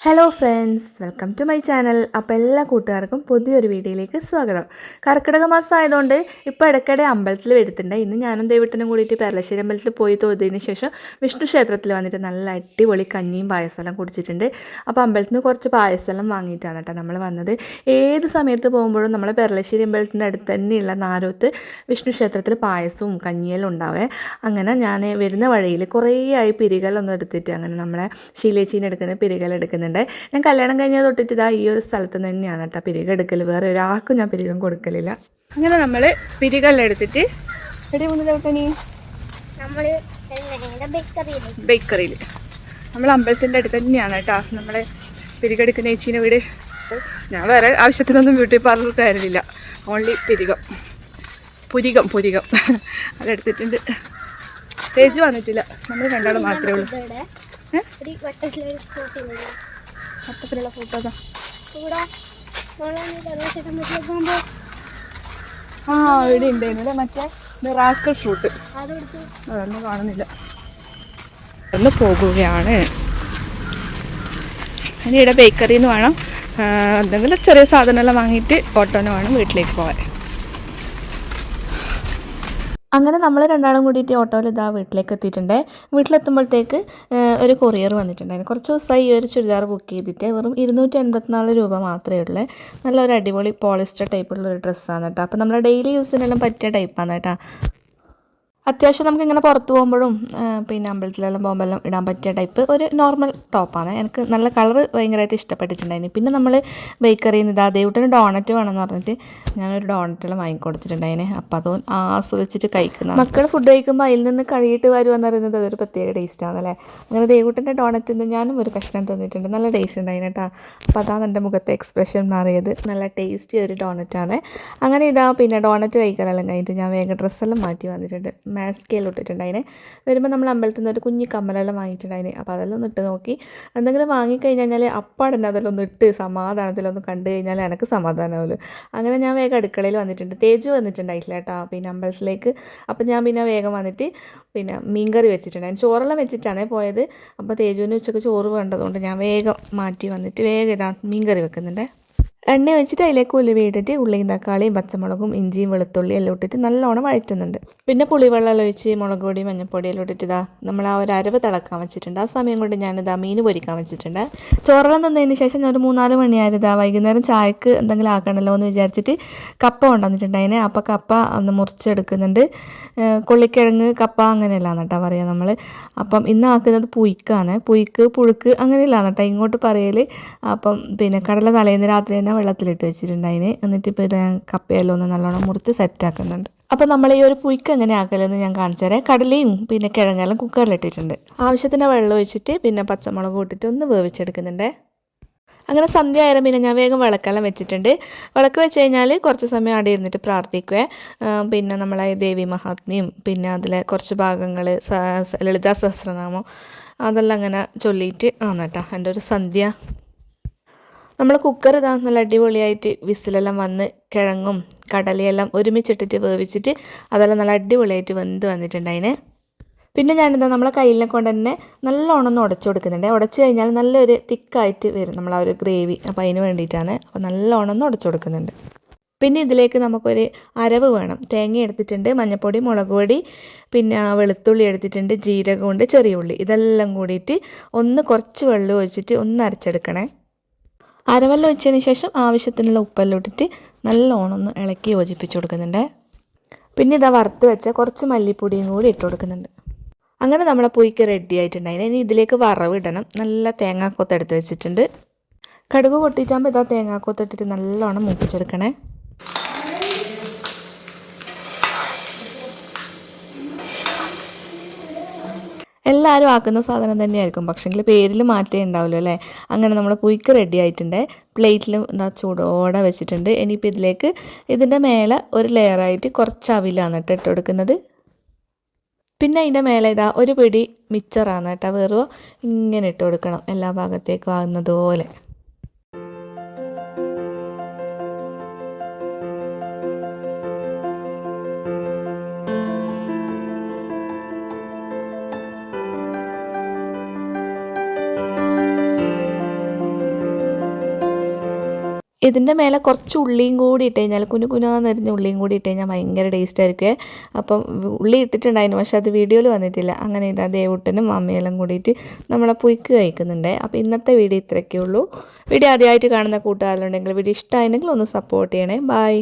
Hello friends, welcome to my channel. അപ്പോൾ എല്ലാ കൂട്ടുകാർക്കും പുതിയൊരു വീഡിയോയിലേക്ക് സ്വാഗതം. കർക്കിടക മാസം ആയതുകൊണ്ട് ഇപ്പോൾ ഇടയ്ക്കിടെ അമ്പലത്തിൽ വരുത്തുണ്ട്. ഇന്ന് ഞാനും ദൈവത്തിനും കൂടിയിട്ട് പെരളശ്ശേരി അമ്പലത്തിൽ പോയി തൊഴുതിന് ശേഷം വിഷ്ണു ക്ഷേത്രത്തിൽ വന്നിട്ട് നല്ല അടിപൊളി കഞ്ഞിയും പായസമെല്ലാം കുടിച്ചിട്ടുണ്ട്. അപ്പോൾ അമ്പലത്തിൽ നിന്ന് കുറച്ച് പായസമെല്ലാം വാങ്ങിയിട്ടാണ് കേട്ടോ നമ്മൾ വന്നത്. ഏത് സമയത്ത് പോകുമ്പോഴും നമ്മൾ പെരളശ്ശേരി അമ്പലത്തിൻ്റെ അടുത്ത് തന്നെയുള്ള നാരോത്ത് വിഷ്ണു ക്ഷേത്രത്തിൽ പായസവും കഞ്ഞിയെല്ലാം ഉണ്ടാവേ. അങ്ങനെ ഞാൻ വരുന്ന വഴിയിൽ കുറേ ആയി പിരികളൊന്നും എടുത്തിട്ട് അങ്ങനെ നമ്മളെ ശീലേച്ചീനെ എടുക്കുന്ന പിരികളെടുക്കുന്നുണ്ട്. ഞാൻ കല്യാണം കഴിഞ്ഞാൽ തൊട്ടിട്ട് ഇതാ ഈ ഒരു സ്ഥലത്ത് തന്നെയാണ് കേട്ടോ പിരിക എടുക്കൽ. വേറെ ഒരാൾക്കും ഞാൻ പിരികം കൊടുക്കലില്ല. അങ്ങനെ നമ്മൾ പിരികളെല്ലാം എടുത്തിട്ട് എവിടെ മുന്നിലോട്ടനി ബേക്കറിയിൽ നമ്മൾ അമ്പലത്തിൻ്റെ അടുത്ത് തന്നെയാണ് കേട്ടോ നമ്മളെ പിരികെടുക്കുന്ന ചേച്ചീൻ്റെ വീട്. ഞാൻ വേറെ ആവശ്യത്തിനൊന്നും ബ്യൂട്ടി പാർലർ കയറില്ല, ഓൺലി പുരികം അതെടുത്തിട്ടുണ്ട്. തേജ് വന്നിട്ടില്ല, നമ്മൾ രണ്ടാളും മാത്രമേ ഉള്ളൂ. വട്ടത്തിലുള്ള ഫോട്ടോ ഇവിടെ ഉണ്ടായിരുന്നില്ലേ മറ്റേ മിറാക്കിൾ ഫ്രൂട്ട്, അതൊന്നും കാണുന്നില്ല. ഒന്ന് പോകുകയാണ്. ഇനി ഇവിടെ ബേക്കറിയിൽ നിന്ന് വേണം എന്തെങ്കിലും ചെറിയ സാധനമെല്ലാം വാങ്ങിയിട്ട് ഓട്ടോന് വേണം വീട്ടിലേക്ക് പോകാൻ. അങ്ങനെ നമ്മൾ രണ്ടാളും കൂടിയിട്ട് ഓട്ടോയിൽ ഇതാ വീട്ടിലേക്ക് എത്തിയിട്ടുണ്ട്. വീട്ടിലെത്തുമ്പോഴത്തേക്ക് ഒരു കൊറിയർ വന്നിട്ടുണ്ടായിരുന്നു. കുറച്ച് ദിവസമായി ഈ ഒരു ചുരിദാർ ബുക്ക് ചെയ്തിട്ട് വെറും 284 രൂപ മാത്രമേ ഉള്ളൂ. നല്ലൊരു അടിപൊളി പോളിസ്റ്റർ ടൈപ്പുള്ളൊരു ഡ്രസ്സാണ് കേട്ടോ. അപ്പോൾ നമ്മുടെ ഡെയിലി യൂസിനെല്ലാം പറ്റിയ ടൈപ്പാണ് കേട്ടോ. അത്യാവശ്യം നമുക്കിങ്ങനെ പുറത്ത് പോകുമ്പോഴും പിന്നെ അമ്പലത്തിലെല്ലാം പോകുമ്പോഴെല്ലാം ഇടാൻ പറ്റിയ ടൈപ്പ് ഒരു നോർമൽ ടോപ്പാണ്. എനിക്ക് നല്ല കളറ് ഭയങ്കരമായിട്ട് ഇഷ്ടപ്പെട്ടിട്ടുണ്ടായിരുന്നു. പിന്നെ നമ്മൾ ബേക്കറിയിൽ നിന്ന് ഇതാ ദേവൂട്ടന് ഡോണറ്റ് വേണമെന്ന് പറഞ്ഞിട്ട് ഞാനൊരു ഡോണറ്റെല്ലാം വാങ്ങിക്കൊടുത്തിട്ടുണ്ടായിന്. അപ്പോൾ അത് ആസ്വദിച്ചിട്ട് കഴിക്കുന്ന മക്കൾ ഫുഡ് കഴിക്കുമ്പോൾ അതിൽ നിന്ന് കഴിയിട്ട് വരുമെന്ന് പറയുന്നത് അതൊരു പ്രത്യേക ടേസ്റ്റാണല്ലേ. അങ്ങനെ ദേവൂട്ടൻ്റെ ഡോണറ്റിൽ നിന്ന് ഞാനും ഒരു കഷ്ണം തന്നിട്ടുണ്ട്. നല്ല ടേസ്റ്റ് ഉണ്ടായിന് കേട്ടോ. അപ്പോൾ അതാണ് എൻ്റെ മുഖത്തെ എക്സ്പ്രഷൻ മാറിയത്. നല്ല ടേസ്റ്റി ഒരു ഡോണറ്റാണ്. അങ്ങനെ ഇതാ പിന്നെ ഡോണറ്റ് കഴിക്കാനെല്ലാം കഴിഞ്ഞിട്ട് ഞാൻ വേഗം ഡ്രസ്സെല്ലാം മാറ്റി വന്നിട്ടുണ്ട്. മാസ്കെല്ലാം ഇട്ടിട്ടുണ്ടായിന്. വരുമ്പോൾ നമ്മൾ അമ്പലത്തിൽ നിന്ന് ഒരു കുഞ്ഞി കമ്മലെല്ലാം വാങ്ങിയിട്ടുണ്ടായിന്. അപ്പോൾ അതെല്ലാം ഒന്ന് ഇട്ട് നോക്കി. എന്തെങ്കിലും വാങ്ങിക്കഴിഞ്ഞാൽ അപ്പാടന്നെ അതെല്ലാം ഒന്ന് ഇട്ട് സമാധാനത്തിലൊന്ന് കണ്ടു കഴിഞ്ഞാൽ എനിക്ക് സമാധാനമാവുമല്ലോ. അങ്ങനെ ഞാൻ വേഗം അടുക്കളയിൽ വന്നിട്ടുണ്ട്. തേജ് വന്നിട്ടുണ്ടായിട്ടില്ല കേട്ടോ പിന്നെ അമ്പലത്തിലേക്ക്. അപ്പോൾ ഞാൻ പിന്നെ വേഗം വന്നിട്ട് പിന്നെ മീൻകറി വെച്ചിട്ടുണ്ടായിരുന്നു. ചോറെല്ലാം വെച്ചിട്ടാണ് പോയത്. അപ്പോൾ തേജുവിന് ഉച്ചക്ക് ചോറ് വേണ്ടതുകൊണ്ട് ഞാൻ വേഗം മാറ്റി വന്നിട്ട് വേഗം ഇതാ മീൻകറി വെക്കുന്നുണ്ട്. എണ്ണ ഒഴിച്ചിട്ട് അതിലേക്ക് ഉലുവ ഇട്ടിട്ട് ഉള്ളിയും തക്കാളിയും പച്ചമുളകും ഇഞ്ചിയും വെളുത്തുള്ളിയും എല്ലാം ഇട്ടിട്ട് നല്ലോണം വഴറ്റുന്നുണ്ട്. പിന്നെ പുളിവെള്ളം ഒഴിച്ച് മുളക് പൊടി മഞ്ഞൾപ്പൊടി എല്ലാം ഇട്ടിട്ട് ഇതാ നമ്മൾ ആ ഒരു അരവ് തിളക്കാൻ വെച്ചിട്ടുണ്ട്. ആ സമയം കൊണ്ട് ഞാനിതാ മീൻ പൊരിക്കാൻ വെച്ചിട്ടുണ്ട്. ചോറെല്ലാം തന്നതിന് ശേഷം ഞാൻ ഒരു 3-4 മണിയായതാ വൈകുന്നേരം ചായക്ക് എന്തെങ്കിലും ആക്കണമല്ലോ എന്ന് വിചാരിച്ചിട്ട് കപ്പ കൊണ്ടുവന്നിട്ടുണ്ടായിനെ. അപ്പോൾ കപ്പ ഒന്ന് മുറിച്ചെടുക്കുന്നുണ്ട്. കൊള്ളിക്കിഴങ്ങ് കപ്പ അങ്ങനെയല്ലാന്ന് കേട്ടോ പറയാം നമ്മൾ. അപ്പം ഇന്ന് ആക്കുന്നത് പുഴുക്കാണ്. പുഴുക്ക് അങ്ങനെയല്ലാന്ന് കേട്ടോ ഇങ്ങോട്ട് പറയൽ. അപ്പം പിന്നെ കടല തലേന്ന് രാത്രി തന്നെ വെള്ളത്തിലിട്ട് വെച്ചിട്ടുണ്ടായിന്. എന്നിട്ട് ഇപ്പോൾ ഇത് കപ്പയെല്ലാം ഒന്ന് നല്ലോണം മുറിച്ച് സെറ്റാക്കുന്നുണ്ട്. അപ്പോൾ നമ്മൾ ഈ ഒരു പുഴുക്ക് എങ്ങനെ ആക്കലെന്ന് ഞാൻ കാണിച്ചു തരാം. കടലയും പിന്നെ കിഴങ്ങെല്ലാം കുക്കറിലിട്ടിട്ടുണ്ട്. ആവശ്യത്തിന് വെള്ളം ഒഴിച്ചിട്ട് പിന്നെ പച്ചമുളക് ഇട്ടിട്ട് ഒന്ന് വേവിച്ചെടുക്കുന്നുണ്ട്. അങ്ങനെ സന്ധ്യ ആയാലും പിന്നെ ഞാൻ വേഗം വിളക്കെല്ലാം വെച്ചിട്ടുണ്ട്. വിളക്ക് വെച്ച് കഴിഞ്ഞാൽ കുറച്ച് സമയം അവിടെ ഇരുന്നിട്ട് പ്രാർത്ഥിക്കുക. പിന്നെ നമ്മളെ ദേവി മഹാത്മ്യം പിന്നെ അതിലെ കുറച്ച് ഭാഗങ്ങൾ ലളിതാ സഹസ്രനാമം അതെല്ലാം അങ്ങനെ ചൊല്ലിയിട്ട് ആണ് കേട്ടോ എൻ്റെ ഒരു സന്ധ്യ. നമ്മൾ കുക്കർ ഇതാ നല്ല അടിപൊളിയായിട്ട് വിസിലെല്ലാം വന്ന് കിഴങ്ങും കടലയെല്ലാം ഒരുമിച്ചിട്ടിട്ട് വേവിച്ചിട്ട് അതെല്ലാം നല്ല അടിപൊളിയായിട്ട് വെന്ത് വന്നിട്ടുണ്ടായിന്. പിന്നെ ഞാനിതാ നമ്മളെ കയ്യിലെ കൊണ്ട് തന്നെ നല്ലോണം ഒന്ന് ഉടച്ചു കൊടുക്കുന്നുണ്ട്. ഉടച്ചു കഴിഞ്ഞാൽ നല്ലൊരു തിക്കായിട്ട് വരും നമ്മൾ ആ ഒരു ഗ്രേവി. അപ്പോൾ അതിന് വേണ്ടിയിട്ടാണ്. അപ്പോൾ നല്ലോണം ഒന്ന് ഉടച്ചു കൊടുക്കുന്നുണ്ട്. പിന്നെ ഇതിലേക്ക് നമുക്കൊരു അരവ് വേണം. തേങ്ങ എടുത്തിട്ടുണ്ട്, മഞ്ഞൾപ്പൊടി, മുളക് പൊടി, പിന്നെ വെളുത്തുള്ളി എടുത്തിട്ടുണ്ട്, ജീരകമുണ്ട്, ചെറിയ ഉള്ളി ഇതെല്ലാം കൂടിയിട്ട് ഒന്ന് കുറച്ച് വെള്ളം ഒഴിച്ചിട്ട് ഒന്ന് അരച്ചെടുക്കണേ. അരവെല്ലാം ഒഴിച്ചതിന് ശേഷം ആവശ്യത്തിനുള്ള ഉപ്പെല്ലാം ഇട്ടിട്ട് നല്ലോണം ഒന്ന് ഇളക്കി യോജിപ്പിച്ച് കൊടുക്കുന്നുണ്ട്. പിന്നെ ഇതാ വറുത്ത് വെച്ച കുറച്ച് മല്ലിപ്പൊടിയും കൂടി ഇട്ട് കൊടുക്കുന്നുണ്ട്. അങ്ങനെ നമ്മളെ പുഴുക്ക് റെഡി ആയിട്ടുണ്ടായിരുന്നു. ഇനി ഇതിലേക്ക് വറവ് ഇടണം. നല്ല തേങ്ങാക്കൊത്ത് എടുത്ത് വെച്ചിട്ടുണ്ട്. കടുക് പൊട്ടിയിട്ടാകുമ്പോൾ ഇതാ തേങ്ങാക്കൊത്ത് ഇട്ടിട്ട് നല്ലോണം മൂപ്പിച്ചെടുക്കണേ. എല്ലാവരും ആക്കുന്ന സാധനം തന്നെയായിരിക്കും, പക്ഷേങ്കിൽ പേരിൽ മാറ്റേ ഉണ്ടാവുമല്ലോ അല്ലേ. അങ്ങനെ നമ്മൾ പുഴുക്ക് റെഡി ആയിട്ടുണ്ട്. പ്ലേറ്റിലും എന്താ ചൂടോടെ വെച്ചിട്ടുണ്ട്. ഇനിയിപ്പോൾ ഇതിലേക്ക് ഇതിൻ്റെ മേലെ ഒരു ലെയറായിട്ട് കുറച്ച് അവിലാണ് കേട്ടോ ഇട്ട് കൊടുക്കുന്നത്. പിന്നെ അതിൻ്റെ മേലെ ഇതാ ഒരു പിടി മിച്ചറാണ് കേട്ടോ. വെറുതെ ഇങ്ങനെ ഇട്ട് കൊടുക്കണം എല്ലാ ഭാഗത്തേക്കും ആകുന്നതുപോലെ. ഇതിൻ്റെ മേലെ കുറച്ച് ഉള്ളിയും കൂടി ഇട്ട് കഴിഞ്ഞാൽ കുനുകുനാന്നരിഞ്ഞ ഉള്ളിയും കൂടി ഇട്ട് കഴിഞ്ഞാൽ ഭയങ്കര ടേസ്റ്റ് ആയിരിക്കും. അപ്പം ഉള്ളി ഇട്ടിട്ടുണ്ടായിരുന്നു, പക്ഷേ അത് വീഡിയോയിൽ വന്നിട്ടില്ല. അങ്ങനെ ഇതാ ദേവൂട്ടനും അമ്മയെല്ലാം കൂടിയിട്ട് നമ്മളെ പുയ്ക്ക് കഴിക്കുന്നുണ്ട്. അപ്പോൾ ഇന്നത്തെ വീഡിയോ ഇത്രയൊക്കെ ഉള്ളൂ. വീഡിയോ ആദ്യമായിട്ട് കാണുന്ന കൂട്ടുകാരുണ്ടെങ്കിൽ വീഡിയോ ഇഷ്ടമായിരുന്നെങ്കിൽ ഒന്ന് സപ്പോർട്ട് ചെയ്യണേ. ബൈ.